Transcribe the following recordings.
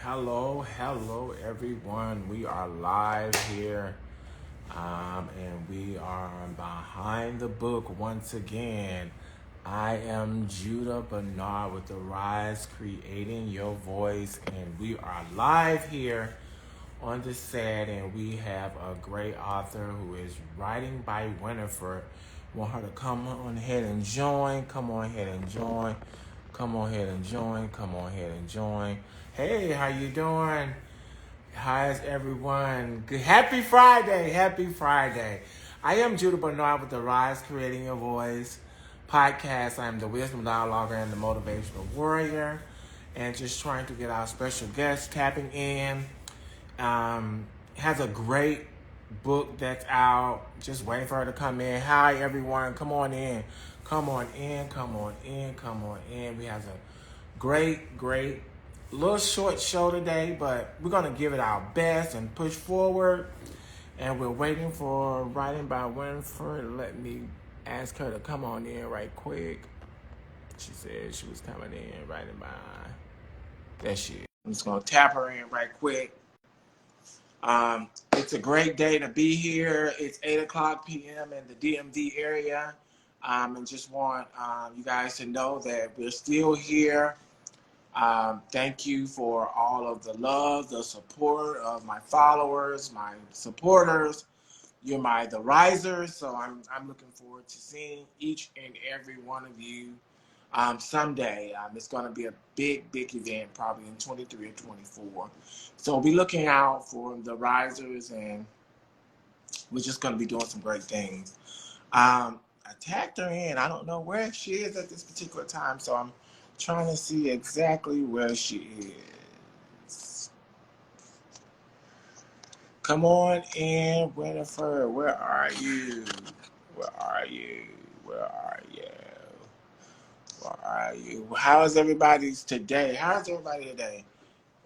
Hello, everyone. We are live here, and we are behind the book once again. I am Judah Bernard with the Rise Creating Your Voice, and we are live here on the set, and we have a great author who is writing by Winifred. Want her to come on ahead and join. Come on ahead and join. Come on ahead and join. Come on ahead and join. Hey, how you doing? How's everyone? Good. Happy Friday. Happy Friday. I am Judah Bernard with the Rise Creating Your Voice podcast. I'm the wisdom dialoguer and the motivational warrior, and just trying to get our special guest tapping in. Has a great book that's out. Just waiting for her to come in. Hi, everyone. Come on in. Come on in. Come on in. Come on in. We have a great little short show today, but we're going to give it our best and push forward. And we're waiting for writing by Winfred. Let me ask her to come on in right quick. She said she was coming in, writing by. There she is. I'm just going to tap her in right quick. It's a great day to be here. It's 8 o'clock p.m. in the DMV area. And just want you guys to know that we're still here. Thank you for all of the love, the support of my followers, my supporters. You're the risers, so I'm looking forward to seeing each and every one of you someday. It's going to be a big event, probably in 23 or 24. So be looking out for the risers, and we're just going to be doing some great things. I tagged her in. I don't know where she is at this particular time, so I'm trying to see exactly where she is. Come on in, Winifred. Where are you? Where are you? Where are you? Where are you? How's everybody's today? How's everybody today?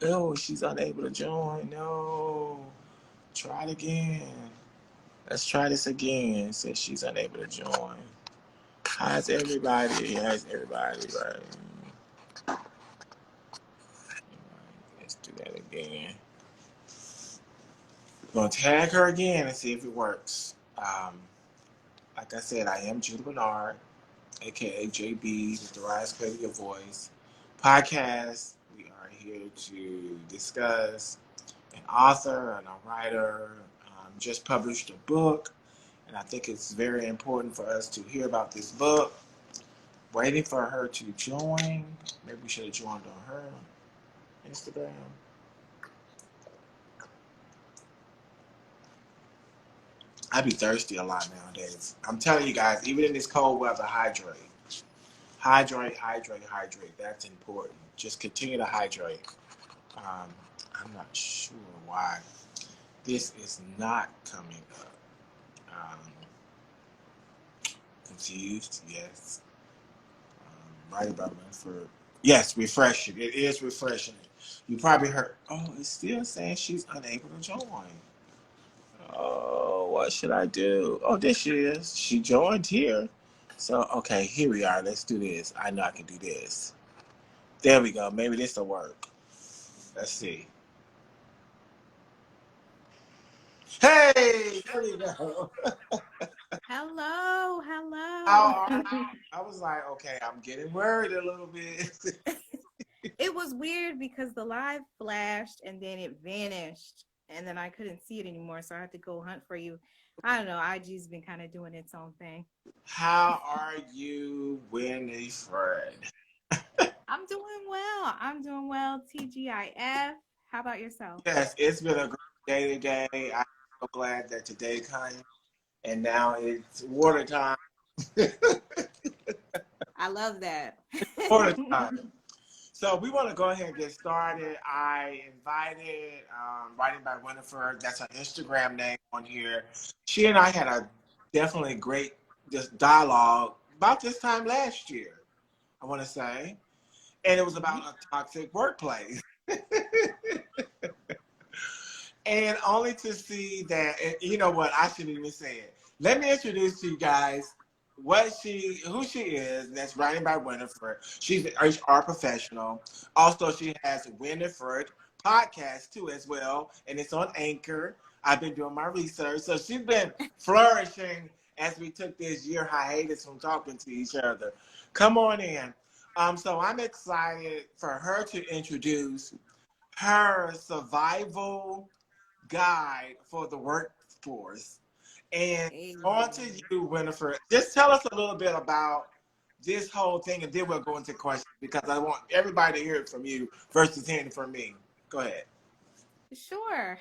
Oh, she's unable to join. No. Try it again. Let's try this again. It says she's unable to join. How's everybody? How's everybody? Right. Let's do that again. We're going to tag her again and see if it works. Like I said, I am Judah Bernard, a.k.a. JB, with the Rise Creating Your Voice podcast. We are here to discuss an author and a writer just published a book, and I think it's very important for us to hear about this book. Waiting for her to join. Maybe we should have joined on her Instagram. I be thirsty a lot nowadays. I'm telling you guys, even in this cold weather, hydrate. Hydrate. That's important. Just continue to hydrate. I'm not sure why this is not coming up. Confused? Yes. Right about Winfred. Yes, refreshing. It is refreshing. You probably heard. Oh, it's still saying she's unable to join. Oh, what should I do? Oh, there she is. She joined here. So, okay, here we are. Let's do this. I know I can do this. There we go. Maybe this will work. Let's see. Hey, there we go. Hello. How are you? I was like, okay, I'm getting worried a little bit. It was weird because the live flashed and then it vanished and then I couldn't see it anymore. So I had to go hunt for you. I don't know. IG's been kind of doing its own thing. How are you, Winifred? I'm doing well. TGIF. How about yourself? Yes, it's been a great day today. I'm so glad that today came, and now it's water time. I love that. Water time. So we want to go ahead and get started. I invited Writing by Winifred. That's her Instagram name on here. She and I had a definitely great dialogue about this time last year, I want to say. And it was about a toxic workplace. And only to see that, you know what, I shouldn't even say it. Let me introduce to you guys who she is. That's Writing by Winifred. She's an HR professional. Also, she has Winifred podcast too as well, and it's on Anchor. I've been doing my research, so she's been flourishing as we took this year hiatus from talking to each other. Come on in. So I'm excited for her to introduce her survival guide for the workforce. And Hey. on to you, Winifred. Just tell us a little bit about this whole thing, and then we'll go into questions because I want everybody to hear it from you versus hearing it from me. Go ahead. Sure.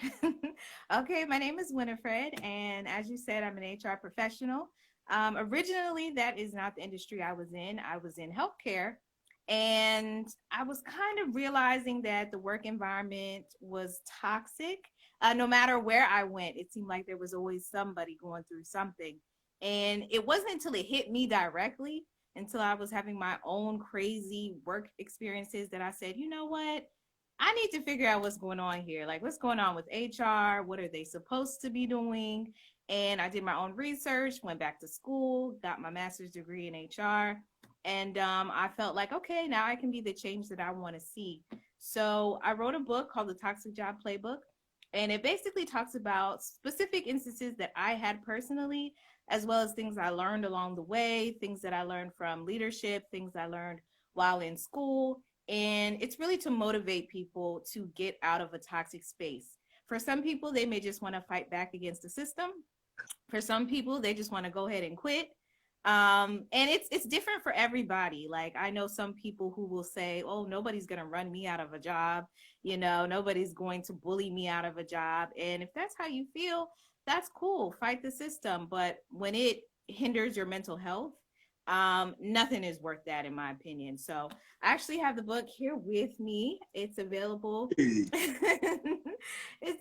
Okay, my name is Winifred, and as you said, I'm an HR professional. Originally, that is not the industry I was in. I was in healthcare, and I was kind of realizing that the work environment was toxic. No matter where I went, it seemed like there was always somebody going through something. And it wasn't until it hit me directly, until I was having my own crazy work experiences, that I said, you know what? I need to figure out what's going on here. Like, what's going on with HR? What are they supposed to be doing? And I did my own research, went back to school, got my master's degree in HR. And I felt like, okay, now I can be the change that I want to see. So I wrote a book called The Toxic Job Playbook. And it basically talks about specific instances that I had personally, as well as things I learned along the way, things that I learned from leadership, things I learned while in school. And it's really to motivate people to get out of a toxic space. For some people, they may just want to fight back against the system. For some people, they just want to go ahead and quit. And it's different for everybody. Like, I know some people who will say, oh, nobody's going to run me out of a job. You know, nobody's going to bully me out of a job. And if that's how you feel, that's cool. Fight the system. But when it hinders your mental health, nothing is worth that, in my opinion. So I actually have the book here with me. It's available. It's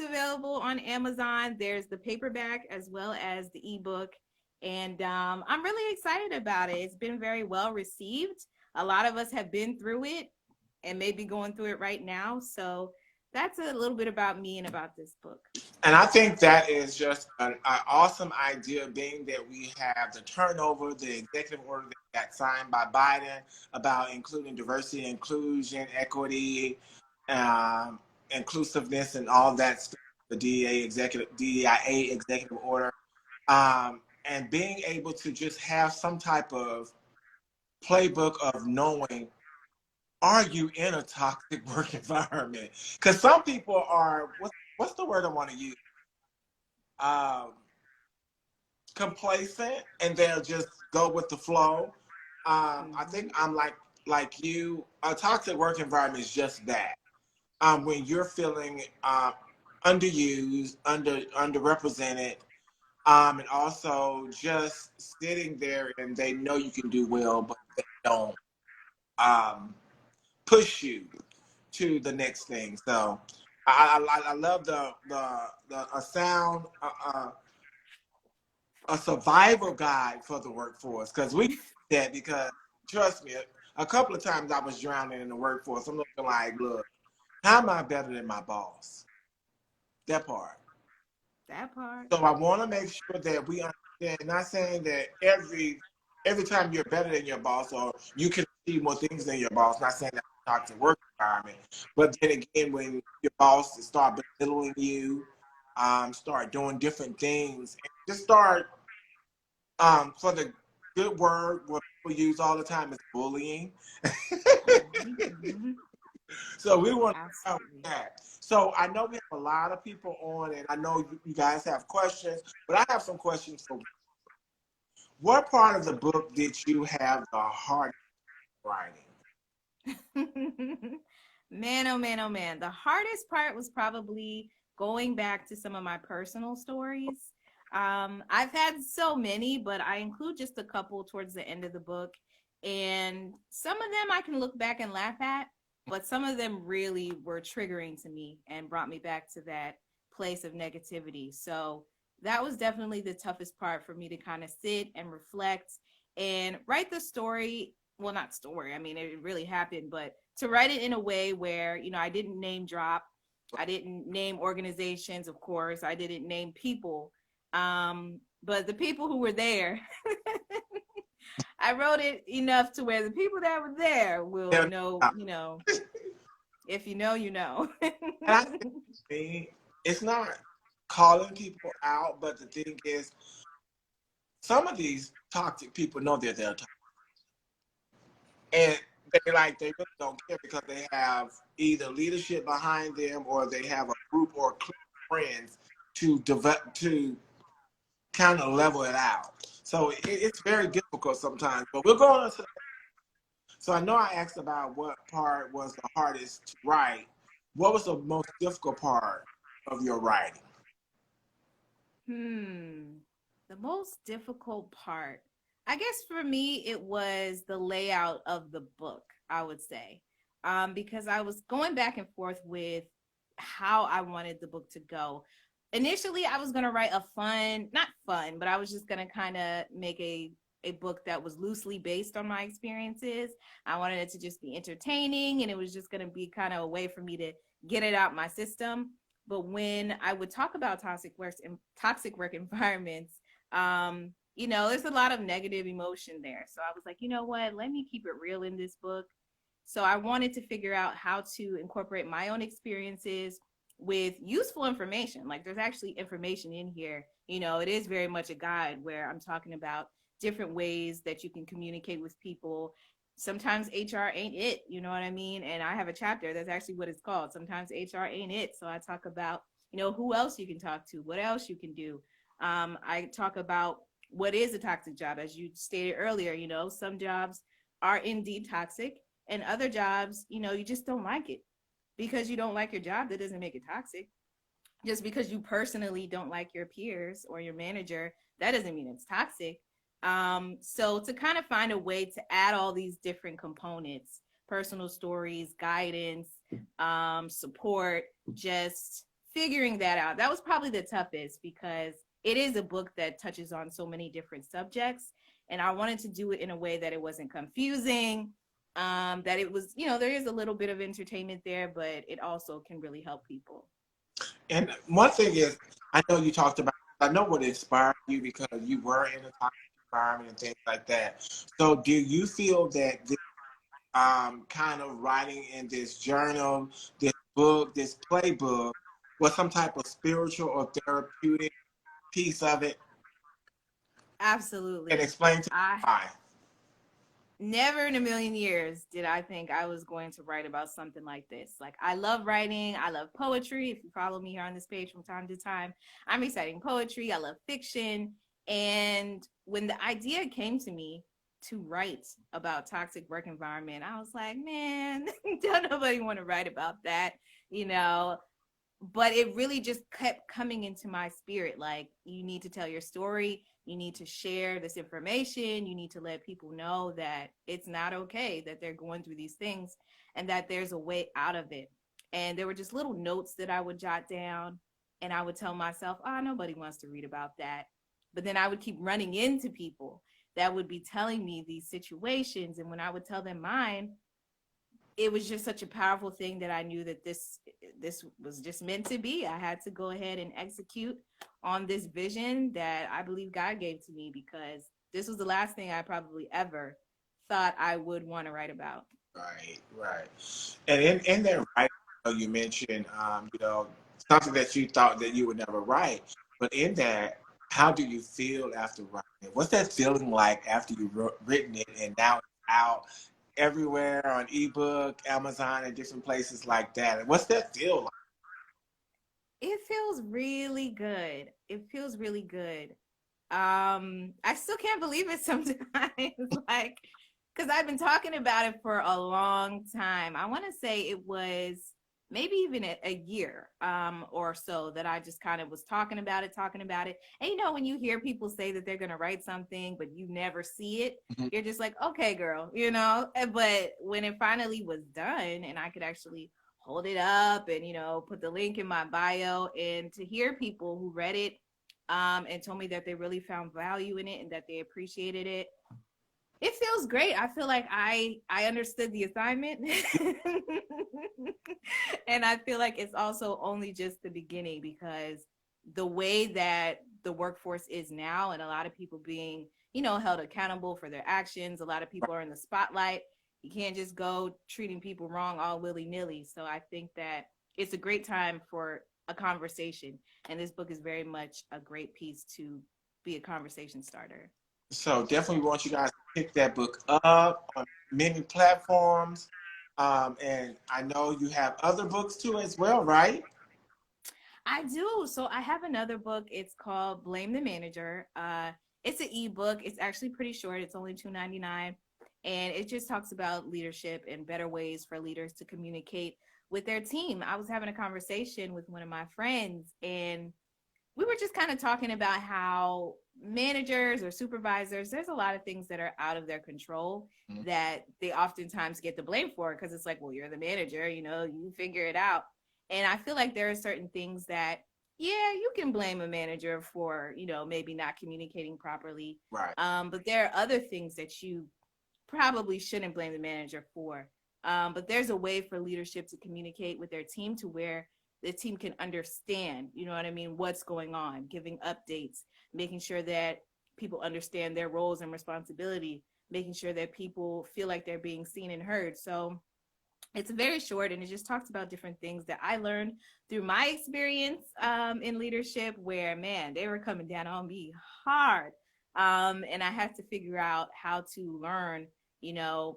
available on Amazon. There's the paperback as well as the ebook. And I'm really excited about it. It's been very well received. A lot of us have been through it and maybe going through it right now. So that's a little bit about me and about this book. And I think that is just an awesome idea, being that we have the turnover, the executive order that got signed by Biden about including diversity, inclusion, equity, inclusiveness, and all that stuff, the DEIA executive order. And being able to just have some type of playbook of knowing, are you in a toxic work environment? Because some people are, what's the word I want to use? Complacent, and they'll just go with the flow. I think I'm like you. A toxic work environment is just that. When you're feeling underused, underrepresented, and also just sitting there and they know you can do well, but they don't push you to the next thing. So I love a survival guide for the workforce, because we that because trust me, a couple of times I was drowning in the workforce. I'm looking like, look, how am I better than my boss? That part. That part. So I want to make sure that we understand, not saying that every time you're better than your boss or you can achieve more things than your boss, not saying that toxic work environment. But then again, when your boss start belittling you, start doing different things, and just start for the good word what people use all the time is bullying. So we want to start with that. So I know we have a lot of people on, and I know you guys have questions, but I have some questions for you. What part of the book did you have the hardest writing? Man, oh man, oh man. The hardest part was probably going back to some of my personal stories. I've had so many, but I include just a couple towards the end of the book. And some of them I can look back and laugh at, but some of them really were triggering to me and brought me back to that place of negativity. So that was definitely the toughest part for me, to kind of sit and reflect and write the story. Well, not story, I mean, it really happened, but to write it in a way where, you know, I didn't name drop, I didn't name organizations, of course, I didn't name people, but the people who were there, I wrote it enough to where the people that were there will know, you know, If you know, you know. And I think for me, it's not calling people out, but the thing is, some of these toxic people know they're toxic, and they really don't care because they have either leadership behind them or they have a group or a clique of friends to develop to kind of level it out. So it's very difficult sometimes. But we're going to. So I know I asked about what part was the hardest to write. What was the most difficult part of your writing? The most difficult part, I guess for me, it was the layout of the book, I would say. Because I was going back and forth with how I wanted the book to go. Initially, I was going to write a fun, not fun, but I was just going to kind of make a book that was loosely based on my experiences. I wanted it to just be entertaining, and it was just going to be kind of a way for me to get it out my system. But when I would talk about toxic work environments, there's a lot of negative emotion there. So I was like, you know what? Let me keep it real in this book. So I wanted to figure out how to incorporate my own experiences with useful information. Like there's actually information in here. It is very much a guide where I'm talking about different ways that you can communicate with people. Sometimes HR ain't it, you know what I mean? And I have a chapter that's actually what it's called. Sometimes HR ain't it. So I talk about, who else you can talk to, what else you can do. I talk about what is a toxic job, as you stated earlier. Some jobs are indeed toxic, and other jobs, you just don't like it. Because you don't like your job, that doesn't make it toxic. Just because you personally don't like your peers or your manager, that doesn't mean it's toxic. So to kind of find a way to add all these different components, personal stories, guidance, support, just figuring that out. That was probably the toughest because it is a book that touches on so many different subjects. And I wanted to do it in a way that it wasn't confusing, that it was, there is a little bit of entertainment there, but it also can really help people. And one thing is, I know you talked about. I know what inspired you because you were in a toxic environment and things like that. So, do you feel that this kind of writing in this journal, this book, this playbook, was some type of spiritual or therapeutic piece of it? And Absolutely. explain to me I why. never in a million years did I think I was going to write about something like this. Like, I love writing. I love poetry. If you follow me here on this page from time to time, I'm reciting poetry. I love fiction. And when the idea came to me to write about toxic work environment, I was like, man, don't nobody want to write about that, you know? But it really just kept coming into my spirit. Like, you need to tell your story, you need to share this information, you need to let people know that it's not okay that they're going through these things and that there's a way out of it. And there were just little notes that I would jot down, and I would tell myself, oh, nobody wants to read about that. But then I would keep running into people that would be telling me these situations, and when I would tell them mine, it was just such a powerful thing that I knew that this was just meant to be. I had to go ahead and execute on this vision that I believe God gave to me, because this was the last thing I probably ever thought I would want to write about. Right, right. And in that writing, you mentioned, something that you thought that you would never write. But in that, how do you feel after writing it? What's that feeling like after you've written it and now it's out everywhere on ebook, Amazon, and different places like that? And what's that feel like? It feels really good. It feels really good. I still can't believe it sometimes. Like, because I've been talking about it for a long time. I want to say it was maybe even a year or so that I just kind of was talking about it. And when you hear people say that they're going to write something, but you never see it, Mhm. you're just like, okay, girl, But when it finally was done and I could actually hold it up and, put the link in my bio, and to hear people who read it and told me that they really found value in it and that they appreciated it, it feels great. I feel like I understood the assignment. And I feel like it's also only just the beginning, because the way that the workforce is now, and a lot of people being, held accountable for their actions, a lot of people are in the spotlight. You can't just go treating people wrong all willy-nilly. So I think that it's a great time for a conversation. And this book is very much a great piece to be a conversation starter. So definitely want you guys to pick that book up on many platforms. And I know you have other books too as well, right? I do. So I have another book. It's called Blame the Manager. It's an ebook. It's actually pretty short. It's only $2.99, and it just talks about leadership and better ways for leaders to communicate with their team. I was having a conversation with one of my friends, and we were just kind of talking about how managers or supervisors, there's a lot of things that are out of their control Mhm. that they oftentimes get the blame for, because it's like, well, you're the manager, you figure it out. And I feel like there are certain things that, yeah, you can blame a manager for, maybe not communicating properly. Right. But there are other things that you probably shouldn't blame the manager for. But there's a way for leadership to communicate with their team to where the team can understand, you know what I mean, what's going on, giving updates, making sure that people understand their roles and responsibility, making sure that people feel like they're being seen and heard. So it's very short, and it just talks about different things that I learned through my experience in leadership, where, man, they were coming down on me hard. And I had to figure out how to learn,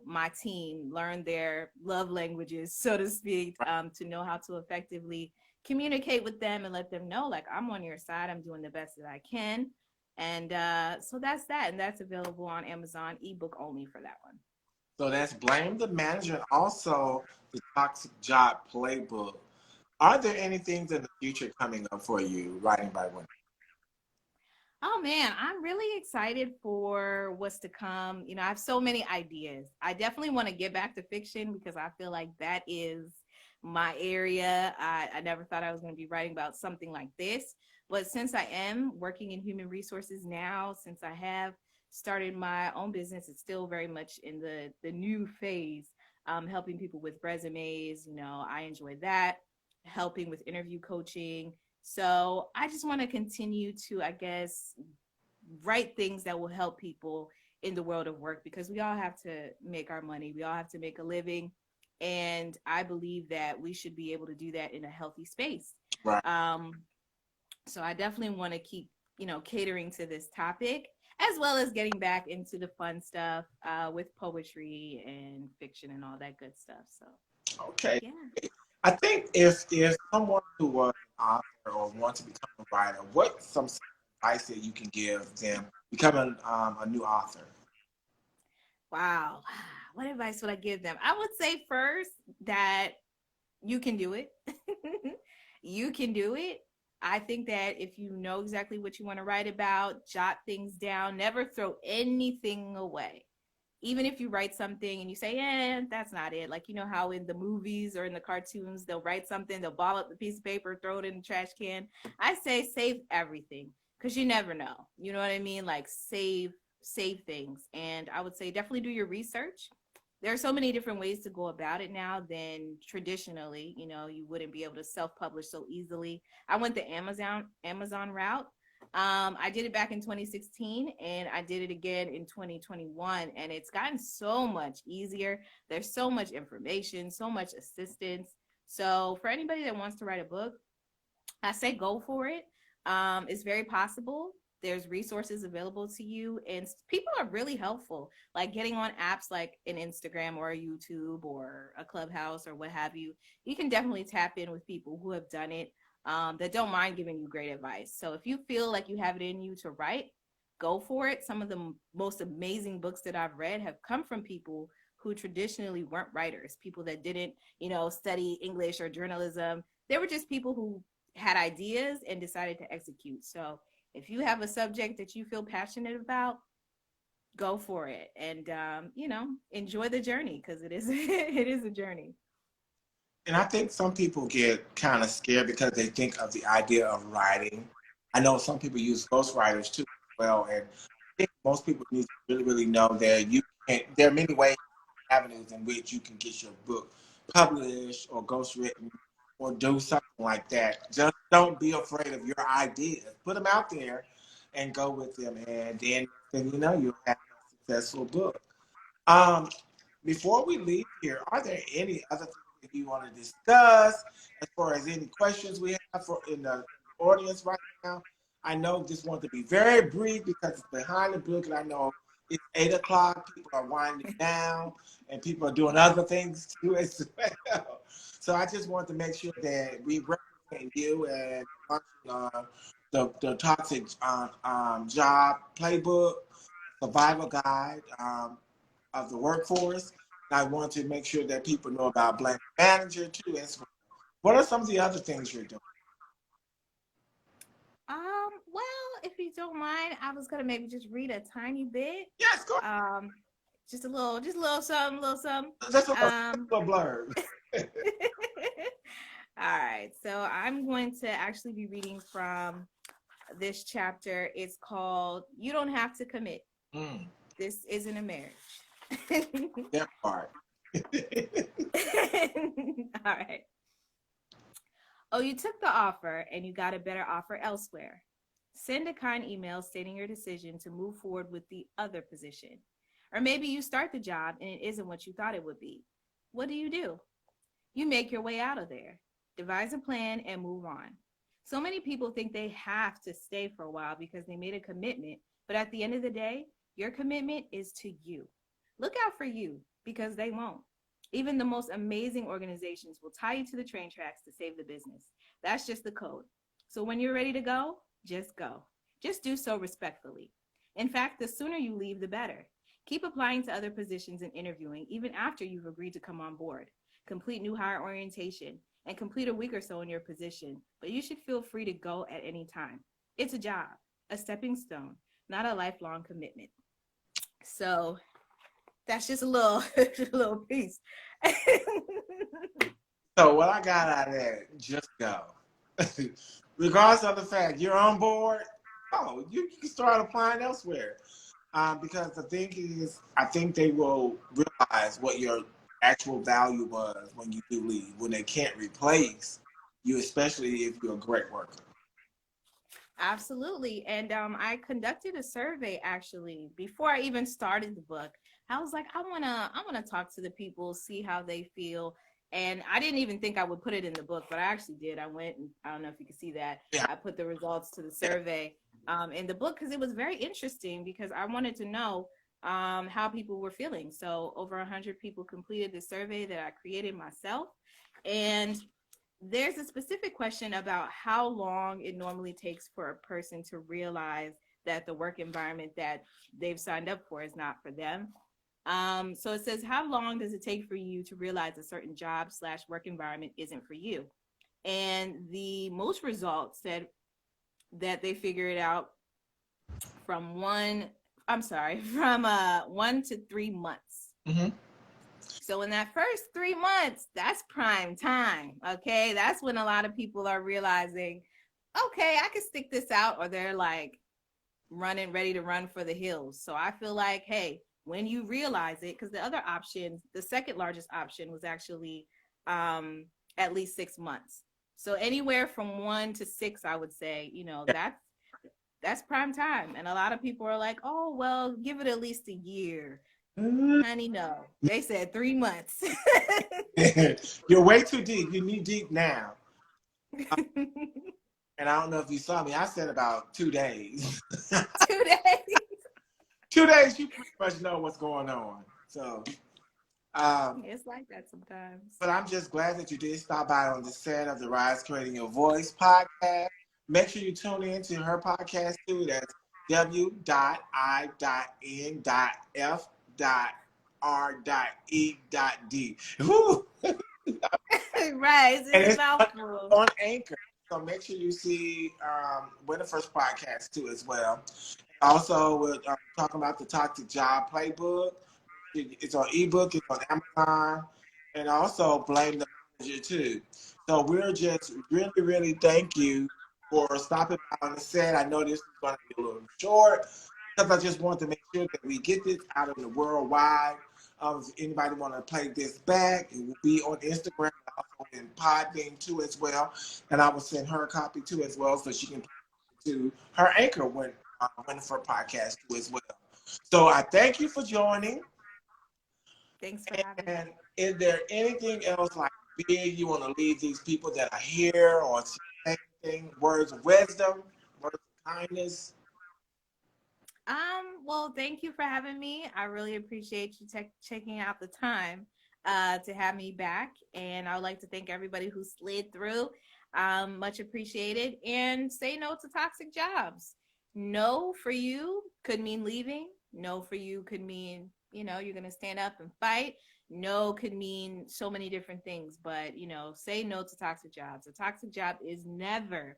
my team, learn their love languages, so to speak, to know how to effectively communicate with them and let them know, like, I'm on your side. I'm doing the best that I can. And so that's that. And that's available on Amazon, ebook only for that one. So that's Blame the Manager and also the Toxic Job Playbook. Are there any things in the future coming up for you, writing by women? Oh man, I'm really excited for what's to come. I have so many ideas. I definitely want to get back to fiction because I feel like that is my area. I never thought I was going to be writing about something like this. But since I am working in human resources now, since I have started my own business, it's still very much in the new phase, helping people with resumes. I enjoy that, helping with interview coaching. So I just want to continue to, I guess, write things that will help people in the world of work, because we all have to make our money. We all have to make a living. And I believe that we should be able to do that in a healthy space. Right. So I definitely want to keep, catering to this topic, as well as getting back into the fun stuff with poetry and fiction and all that good stuff. So, Okay. yeah. I think if someone who was an author or wants to become a writer, what's some advice that you can give them becoming a new author? Wow. What advice would I give them? I would say first that you can do it. You can do it. I think that if you know exactly what you want to write about, jot things down, never throw anything away. Even if you write something and you say, that's not it. Like, how in the movies or in the cartoons, they'll write something, they'll ball up the piece of paper, throw it in the trash can. I say save everything, because you never know. You know what I mean? Like save things. And I would say definitely do your research. There are so many different ways to go about it now than traditionally. You wouldn't be able to self-publish so easily. I went the Amazon route. I did it back in 2016, and I did it again in 2021, and it's gotten so much easier. There's so much information, so much assistance. So for anybody that wants to write a book, I say go for it. It's very possible. There's resources available to you, and people are really helpful, like getting on apps like an Instagram or a YouTube or a Clubhouse or what have you. You can definitely tap in with people who have done it, that don't mind giving you great advice. So if you feel like you have it in you to write, go for it. Some of the most amazing books that I've read have come from people who traditionally weren't writers, people that didn't, study English or journalism. They were just people who had ideas and decided to execute. So if you have a subject that you feel passionate about, go for it, and enjoy the journey, because it is it is a journey. And I think some people get kind of scared because they think of the idea of writing. I know some people use ghostwriters too as well, and I think most people need to really, really know that there are many ways, avenues in which you can get your book published or ghostwritten or do something like that. Just don't be afraid of your ideas. Put them out there and go with them, and then you know you'll have a successful book. Um, before we leave here, are there any other things that you want to discuss as far as any questions we have for in the audience right now? I know this want to be very brief because it's behind the book, and I know it's 8 o'clock. People are winding down, and people are doing other things too as well. So I just want to make sure that we represent you and the toxic job playbook, survival guide of the workforce. And I want to make sure that people know about Blank Manager too as well. What are some of the other things you're doing? Well, if you don't mind, I was gonna maybe just read a tiny bit. Yes, go ahead. Just a little something, little something. Just Um, a blurb. all right. So I'm going to actually be reading from this chapter. It's called "You Don't Have to Commit. This Isn't a Marriage." That part. All right. Oh, you took the offer and you got a better offer elsewhere. Send a kind email stating your decision to move forward with the other position. Or maybe you start the job and it isn't what you thought it would be. What do? You make your way out of there, devise a plan, and move on. So many people think they have to stay for a while because they made a commitment, but at the end of the day, your commitment is to you. Look out for you because they won't. Even the most amazing organizations will tie you to the train tracks to save the business. That's just the code. So when you're ready to go, just go. Just do so respectfully. In fact, the sooner you leave, the better. Keep applying to other positions and interviewing even after you've agreed to come on board. Complete new hire orientation and complete a week or so in your position, but you should feel free to go at any time. It's a job, a stepping stone, not a lifelong commitment. So that's just a little, a little piece. So what I got out of that, just go. Regardless of the fact you're on board, you can start applying elsewhere. Because the thing is, I think they will realize what your actual value was when you do leave, when they can't replace you, especially if you're a great worker. Absolutely. And I conducted a survey actually before I even started the book. I was like, I wanna talk to the people, see how they feel. And I didn't even think I would put it in the book, but I actually did. I went and I don't know if you can see that. Yeah. I put the results to the survey in the book because it was very interesting because I wanted to know how people were feeling. So over 100 people completed the survey that I created myself. And there's a specific question about how long it normally takes for a person to realize that the work environment that they've signed up for is not for them. So it says, how long does it take for you to realize a certain job/work environment isn't for you? And the most results said that they figure it out from 1 to 3 months. Mm-hmm. So in that first 3 months, that's prime time. Okay. That's when a lot of people are realizing, okay, I can stick this out, or they're like running, ready to run for the hills. So I feel like, hey, when you realize it, because the other option, the second largest option was actually at least 6 months. So anywhere from 1 to 6, I would say, that's prime time. And a lot of people are like, oh, well, give it at least a year. Honey, no. They said 3 months. You're way too deep. You need deep now. And I don't know if you saw me. I said about 2 days. 2 days. 2 days, you pretty much know what's going on. So it's like that sometimes. But I'm just glad that you did stop by on the set of the Rise Creating Your Voice podcast. Make sure you tune in to her podcast too. That's w.i.f.r.e.d. Right. It's on Anchor. So make sure you see Winifred's podcast too as well. Also, we're talking about the Toxic Job Playbook. It's on ebook, it's on Amazon, and also Blame the Manager too. So we're just really, really thank you for stopping by on the set. I know this is going to be a little short because I just want to make sure that we get this out in the worldwide. If anybody want to play this back, it will be on Instagram, also in Podbean too as well. And I will send her a copy too as well so she can play it to her Anchor Winifred podcast too as well. So I thank you for joining. Thanks for having me. And is there anything else like big you want to leave these people that are here, or say anything, words of wisdom, words of kindness? Well, thank you for having me. I really appreciate you checking out the time to have me back. And I would like to thank everybody who slid through. Much appreciated. And say no to toxic jobs. No for you could mean leaving. No for you could mean, you're going to stand up and fight. No could mean so many different things. But, say no to toxic jobs. A toxic job is never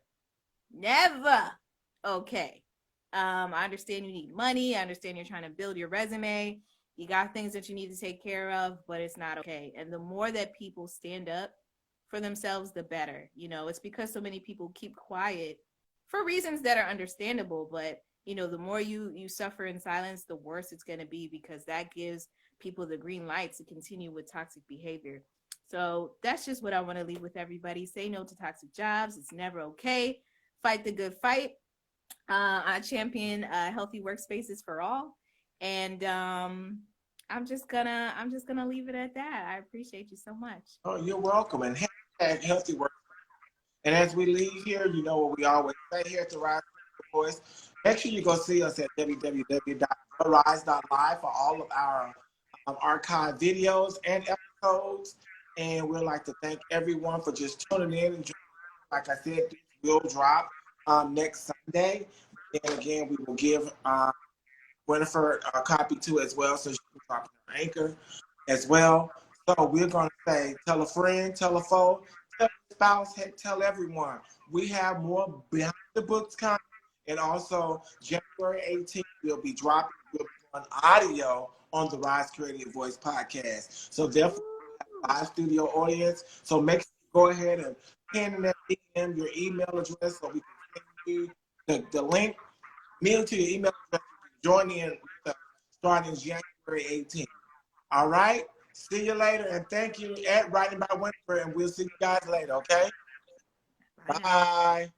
okay. I understand you need money. I understand you're trying to build your resume. You got things that you need to take care of, but it's not okay. And the more that people stand up for themselves, the better. It's because so many people keep quiet for reasons that are understandable, but the more you suffer in silence, the worse it's going to be, because that gives people the green light to continue with toxic behavior. So that's just what I want to leave with everybody. Say no to toxic jobs. It's never okay. Fight the good fight. I champion healthy workspaces for all, and I'm just gonna leave it at that. I appreciate you so much. Oh, you're welcome. And hashtag healthy work. And as we leave here, you know what we always say here at the Rise Voice. Make sure you go see us at www.rise.live for all of our archive videos and episodes. And we'd like to thank everyone for just tuning in. And like I said, this will drop next Sunday. And again, we will give Winifred a copy too as well, so she can drop it on Anchor as well. So we're going to say, tell a friend, tell a foe, tell a spouse, tell everyone. We have more Behind the Books content, and also January 18th, we'll be dropping on audio on the Rise Creative Voice podcast. So definitely live studio audience. So make sure you go ahead and pin in that DM your email address so we can send you the link. Mail to your email address. Join in starting January 18th. All right? See you later, and thank you at Writing by Winifred, and we'll see you guys later, okay? Bye now. Bye.